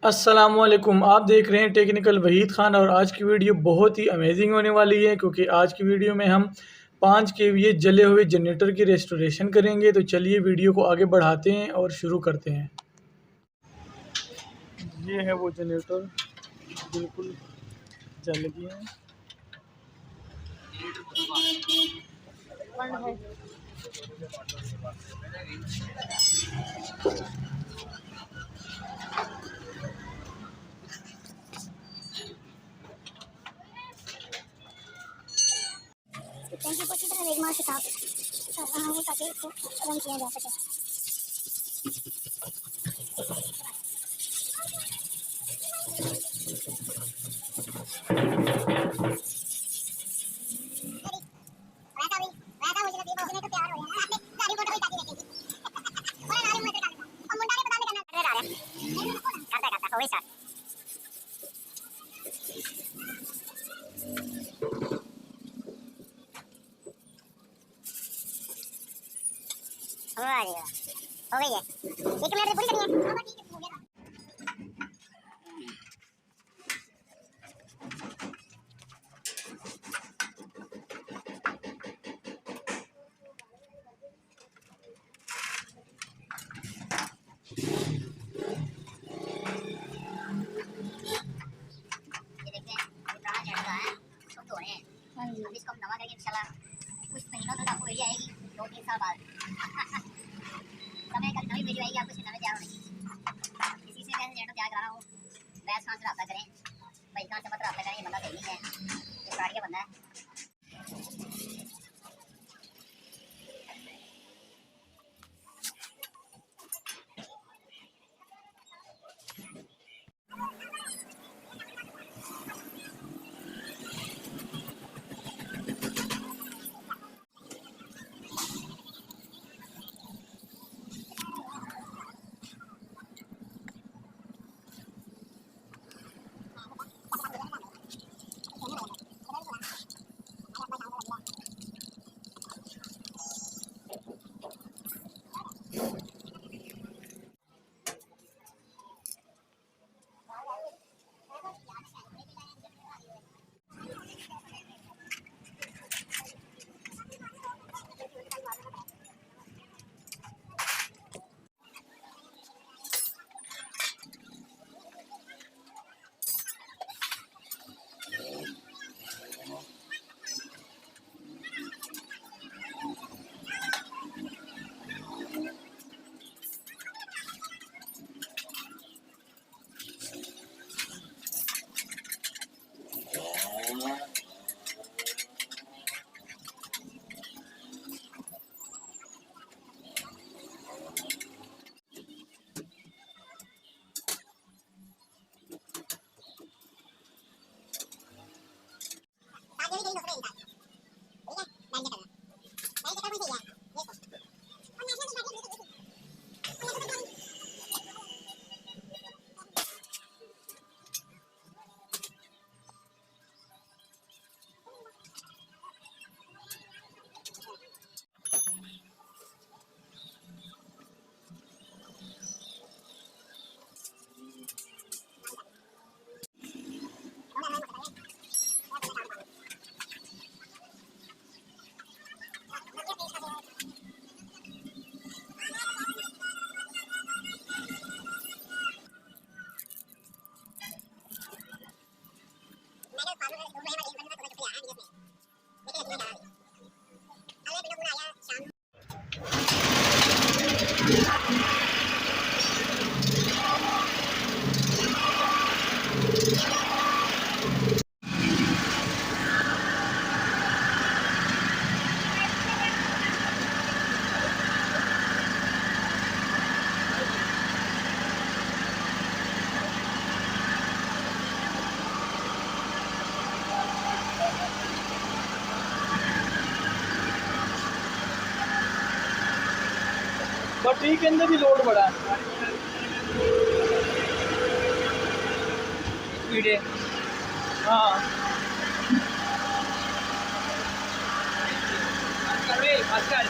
अस्सलामुअलैकुम। आप देख रहे हैं टेक्निकल वहीद ख़ान और आज की वीडियो बहुत ही अमेजिंग होने वाली है क्योंकि आज की वीडियो में हम 5 केवीए जले हुए जनरेटर की रेस्टोरेशन करेंगे। तो चलिए वीडियो को आगे बढ़ाते हैं और शुरू करते हैं। ये है वो जनरेटर, बिल्कुल जल गए हैं। टैंकी को अच्छी तरह रेगमार से साफ हो ताकि इसको रंग किया जा सके। हो गई है, 1 मिनट में पूरी करनी है। ठीक है, हो गया। अब इसको हम दवा करके इंशाल्लाह कुछ महीनों तक आपको वीडियो आएगी, 2-3 साल बाद समय का नई वीडियो आएगी, आपको सिखाने तैयार होंगे। इसी से मैं जनरेटर तैयार करा रहा हूँ। वैस खान से रब्ता करें, भाई खान से मत रब्ता करें, ये बंदा सही नहीं है, ये फ्रॉड का बंदा है। बैटरी के अंदर भी लोड बड़ा है। हाँ, आजकल